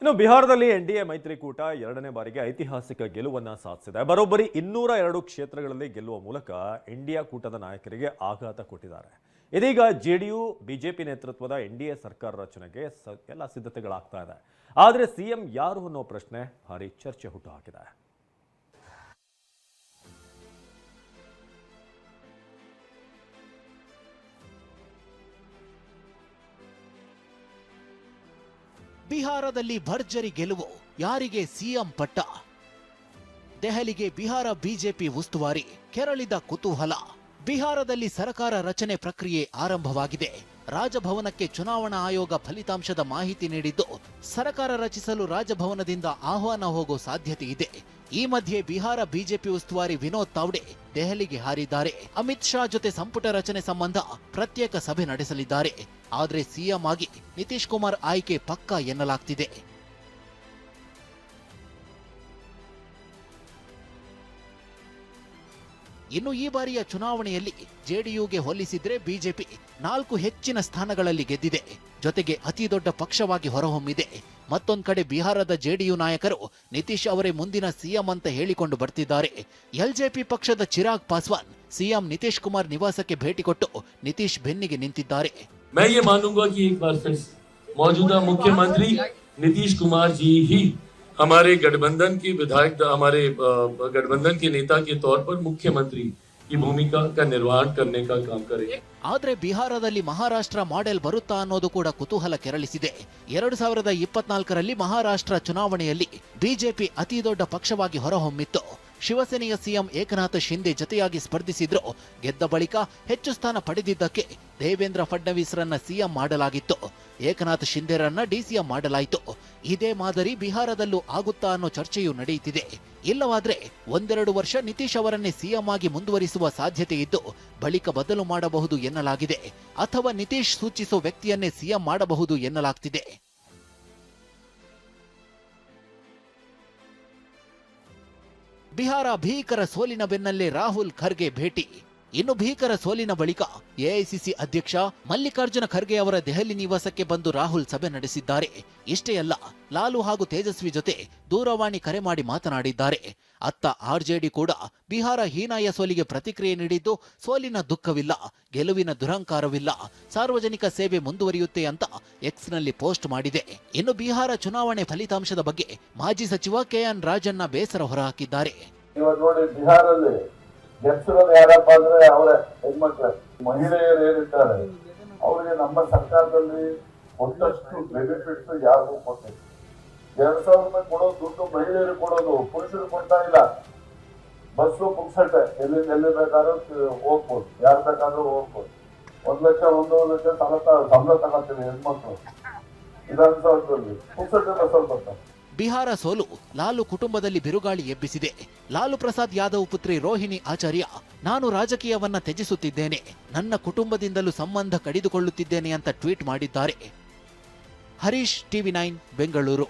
ಇನ್ನು ಬಿಹಾರದಲ್ಲಿ ಎನ್ಡಿಎ ಮೈತ್ರಿಕೂಟ ಎರಡನೇ ಬಾರಿಗೆ ಐತಿಹಾಸಿಕ ಗೆಲುವನ್ನು ಸಾಧಿಸಿದೆ. ಬರೋಬ್ಬರಿ 202 ಕ್ಷೇತ್ರಗಳಲ್ಲಿ ಗೆಲ್ಲುವ ಮೂಲಕ ಇಂಡಿಯಾ ಕೂಟದ ನಾಯಕರಿಗೆ ಆಘಾತ ಕೊಟ್ಟಿದ್ದಾರೆ. ಇದೀಗ ಜೆಡಿಯು ಬಿಜೆಪಿ ನೇತೃತ್ವದ ಎನ್ಡಿಎ ಸರ್ಕಾರ ರಚನೆಗೆ ಎಲ್ಲ ಸಿದ್ಧತೆಗಳಾಗ್ತಾ ಇದೆ. ಆದರೆ ಸಿಎಂ ಯಾರು ಅನ್ನೋ ಪ್ರಶ್ನೆ ಭಾರಿ ಚರ್ಚೆ ಹುಟ್ಟುಹಾಕಿದೆ. ಬಿಹಾರದಲ್ಲಿ ಭರ್ಜರಿ ಗೆಲುವು, ಯಾರಿಗೆ ಸಿಎಂ ಪಟ್ಟ? ದೆಹಲಿಗೆ ಬಿಹಾರ ಬಿಜೆಪಿ ಉಸ್ತುವಾರಿ, ಕೆರಳಿದ ಕುತೂಹಲ. ಬಿಹಾರದಲ್ಲಿ ಸರ್ಕಾರ ರಚನೆ ಪ್ರಕ್ರಿಯೆ ಆರಂಭವಾಗಿದೆ. ರಾಜಭವನಕ್ಕೆ ಚುನಾವಣಾ ಆಯೋಗ ಫಲಿತಾಂಶದ ಮಾಹಿತಿ ನೀಡಿದ್ದು, ಸರ್ಕಾರ ರಚಿಸಲು ರಾಜಭವನದಿಂದ ಆಹ್ವಾನ ಹೋಗೋ ಸಾಧ್ಯತೆ ಇದೆ. ಈ ಮಧ್ಯೆ ಬಿಹಾರ ಬಿಜೆಪಿ ಉಸ್ತುವಾರಿ ವಿನೋದ್ ತಾವ್ಡೆ ದೆಹಲಿಗೆ ಹಾರಿದ್ದಾರೆ. ಅಮಿತ್ ಶಾ ಜೊತೆ ಸಂಪುಟ ರಚನೆ ಸಂಬಂಧ ಪ್ರತ್ಯೇಕ ಸಭೆ ನಡೆಸಲಿದ್ದಾರೆ. ಆದರೆ ಸಿಎಂ ಆಗಿ ನಿತೀಶ್ ಕುಮಾರ್ ಆಯ್ಕೆ ಪಕ್ಕಾ ಎನ್ನಲಾಗ್ತಿದೆ. ಇನ್ನು ಈ ಬಾರಿಯ ಚುನಾವಣೆಯಲ್ಲಿ ಜೆಡಿಯುಗೆ ಹೋಲಿಸಿದ್ರೆ ಬಿಜೆಪಿ 4 ಹೆಚ್ಚಿನ ಸ್ಥಾನಗಳಲ್ಲಿ ಗೆದ್ದಿದೆ. ಜೊತೆಗೆ ಅತಿ ದೊಡ್ಡ ಪಕ್ಷವಾಗಿ ಹೊರಹೊಮ್ಮಿದೆ. ಮತ್ತೊಂದು ಕಡೆ ಬಿಹಾರದ ಜೆಡಿಯು ನಾಯಕರು ನಿತೀಶ್ ಅವರೇ ಮುಂದಿನ ಸಿಎಂ ಅಂತ ಹೇಳಿಕೊಂಡು ಬರ್ತಿದ್ದಾರೆ. ಎಲ್ಜೆಪಿ ಪಕ್ಷದ ಚಿರಾಗ್ ಪಾಸ್ವಾನ್ ಸಿಎಂ ನಿತೀಶ್ ಕುಮಾರ್ ನಿವಾಸಕ್ಕೆ ಭೇಟಿ ಕೊಟ್ಟು ನಿತೀಶ್ ಬೆನ್ನಿಗೆ ನಿಂತಿದ್ದಾರೆ. मैं ये मानूंगा कि एक बार फिर मौजूदा मुख्यमंत्री नीतीश कुमार जी ही हमारे गठबंधन के विधायक, हमारे गठबंधन के नेता के तौर पर मुख्यमंत्री की भूमिका का निर्वहन करने का काम करेंगे. ಆದರೆ ಬಿಹಾರದಲ್ಲಿ ಮಹಾರಾಷ್ಟ್ರ ಮಾಡೆಲ್ ಬರುತ್ತಾ ಅನ್ನೋದು ಕೂಡ ಕುತೂಹಲ ಕೆರಳಿಸಿದೆ. 2024ರಲ್ಲಿ ಮಹಾರಾಷ್ಟ್ರ ಚುನಾವಣೆಯಲ್ಲಿ ಬಿಜೆಪಿ ಅತಿ ದೊಡ್ಡ ಪಕ್ಷವಾಗಿ ಹೊರಹೊಮ್ಮಿತ್ತು. ಶಿವಸೇನೆಯ ಸಿಎಂ ಏಕನಾಥ್ ಶಿಂದೆ ಜೊತೆಯಾಗಿ ಸ್ಪರ್ಧಿಸಿದ್ರು. ಗೆದ್ದ ಬಳಿಕ ಹೆಚ್ಚು ಸ್ಥಾನ ಪಡೆದಿದ್ದಕ್ಕೆ ದೇವೇಂದ್ರ ಫಡ್ನವೀಸ್ರನ್ನ ಸಿಎಂ ಮಾಡಲಾಗಿತ್ತು. ಏಕನಾಥ್ ಶಿಂದೆರನ್ನ ಡಿಸಿಎಂ ಮಾಡಲಾಯಿತು. ಇದೇ ಮಾದರಿ ಬಿಹಾರದಲ್ಲೂ ಆಗುತ್ತಾ ಅನ್ನೋ ಚರ್ಚೆಯೂ ನಡೆಯುತ್ತಿದೆ. ಇಲ್ಲವಾದ್ರೆ 1-2 ವರ್ಷ ನಿತೀಶ್ ಅವರನ್ನೇ ಸಿಎಂ ಆಗಿ ಮುಂದುವರಿಸುವ ಸಾಧ್ಯತೆ ಇದ್ದು ಬಳಿಕ ಬದಲು ಮಾಡಬಹುದು ಎನ್ನಲಾಗಿದೆ. ಅಥವಾ ನಿತೀಶ್ ಸೂಚಿಸೋ ವ್ಯಕ್ತಿಯನ್ನೇ ಸಿಎಂ ಮಾಡಬಹುದು ಎನ್ನಲಾಗ್ತಿದೆ. ಬಿಹಾರ ಭೀಕರ ಸೋಲಿನ ಬೆನ್ನಲ್ಲೇ ರಾಹುಲ್ ಖರ್ಗೆ ಭೇಟಿ. ಇನ್ನು ಭೀಕರ ಸೋಲಿನ ಬಳಿಕ ಎಐಸಿಸಿ ಅಧ್ಯಕ್ಷ ಮಲ್ಲಿಕಾರ್ಜುನ ಖರ್ಗೆ ಅವರ ದೆಹಲಿ ನಿವಾಸಕ್ಕೆ ಬಂದು ರಾಹುಲ್ ಸಭೆ ನಡೆಸಿದ್ದಾರೆ. ಇಷ್ಟೇ ಅಲ್ಲ, ಲಾಲು ಹಾಗೂ ತೇಜಸ್ವಿ ಜೊತೆ ದೂರವಾಣಿ ಕರೆ ಮಾಡಿ ಮಾತನಾಡಿದ್ದಾರೆ. ಅತ್ತ ಆರ್ಜೆಡಿ ಕೂಡ ಬಿಹಾರ ಹೀನಾಯ ಸೋಲಿಗೆ ಪ್ರತಿಕ್ರಿಯೆ ನೀಡಿದ್ದು, ಸೋಲಿನ ದುಃಖವಿಲ್ಲ, ಗೆಲುವಿನ ದುರಂಕಾರವಿಲ್ಲ, ಸಾರ್ವಜನಿಕ ಸೇವೆ ಮುಂದುವರಿಯುತ್ತೆ ಅಂತ ಎಕ್ಸ್ನಲ್ಲಿ ಪೋಸ್ಟ್ ಮಾಡಿದೆ. ಇನ್ನು ಬಿಹಾರ ಚುನಾವಣೆ ಫಲಿತಾಂಶದ ಬಗ್ಗೆ ಮಾಜಿ ಸಚಿವ ಕೆಎನ್ ರಾಜಣ್ಣ ಬೇಸರ ಹೊರಹಾಕಿದ್ದಾರೆ. ಗೆಲ್ಸಿರೋದು ಯಾರಪ್ಪ ಅಂದ್ರೆ ಅವರ ಹೆಣ್ಮಕ್ಳು, ಮಹಿಳೆಯರು ಏನಿದ್ದಾರೆ ಅವ್ರಿಗೆ ನಮ್ಮ ಸರ್ಕಾರದಲ್ಲಿ ಒಂದಷ್ಟು ಬೆನಿಫಿಟ್ಸ್ ಯಾರಿಗೂ ಕೊಟ್ಟಿಲ್ಲ. 2,000 ರೂಪಾಯಿ ಕೊಡೋದು ದುಡ್ಡು ಮಹಿಳೆಯರು ಕೊಡೋದು, ಪುರುಷರು ಕೊಡ್ತಾ ಇಲ್ಲ. ಬಸ್ಸು ಪುಕ್ಸಟ್ಟೆ, ಎಲ್ಲಿ ಬೇಕಾದ್ರೂ ಹೋಗ್ಬೋದು, ಯಾರು ಬೇಕಾದ್ರೂ ಹೋಗ್ಬೋದು. 1 ಲಕ್ಷ 1.5 ಲಕ್ಷ ಸಂಬಳ ತಗೋತೀವಿ ಹೆಣ್ಮಕ್ಳು. ವಿಧಾನಸೌಧದಲ್ಲಿ ಪುಕ್ಸಟ್ಟೆ ಬಸ್ಸಲ್ಲಿ ಬರ್ತಾರೆ. ಬಿಹಾರ ಸೋಲು ಲಾಲು ಕುಟುಂಬದಲ್ಲಿ ಬಿರುಗಾಳಿ ಎಬ್ಬಿಸಿದೆ. ಲಾಲು ಪ್ರಸಾದ್ ಯಾದವ್ ಪುತ್ರಿ ರೋಹಿಣಿ ಆಚಾರ್ಯ, ನಾನು ರಾಜಕೀಯವನ್ನ ತ್ಯಜಿಸುತ್ತಿದ್ದೇನೆ, ನನ್ನ ಕುಟುಂಬದಿಂದಲೂ ಸಂಬಂಧ ಕಡಿದುಕೊಳ್ಳುತ್ತಿದ್ದೇನೆ ಅಂತ ಟ್ವೀಟ್ ಮಾಡಿದ್ದಾರೆ. ಹರೀಶ್, ಟಿವಿ9 ಬೆಂಗಳೂರು.